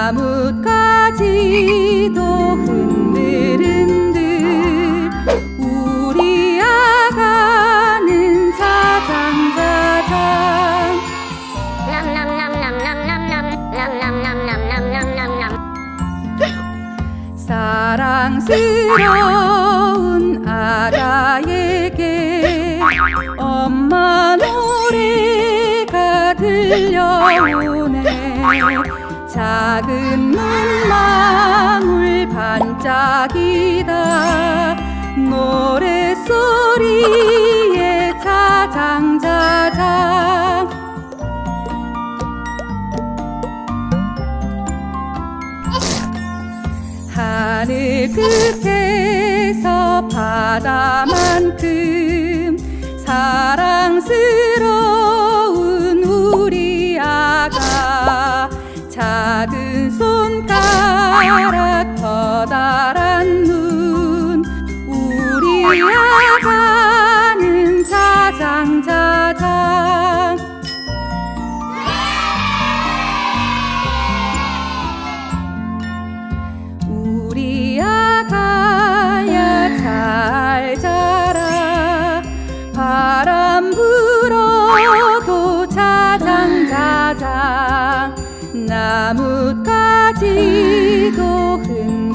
나뭇가지도 흔들흔들 우리 아가는 자장자장 사랑스러운 아가에게 엄마 노래가 들려오네. 작은 눈망울 반짝이다 노랫소리에 자장자장 하늘 끝에서 바다만큼 사랑스러운 우리 아가 작은 손가락 커다란 눈 우리 아가는 자장자장 우리 아가야 잘 자라 바람 불어도 자장자장 나뭇가지도 흔들흔들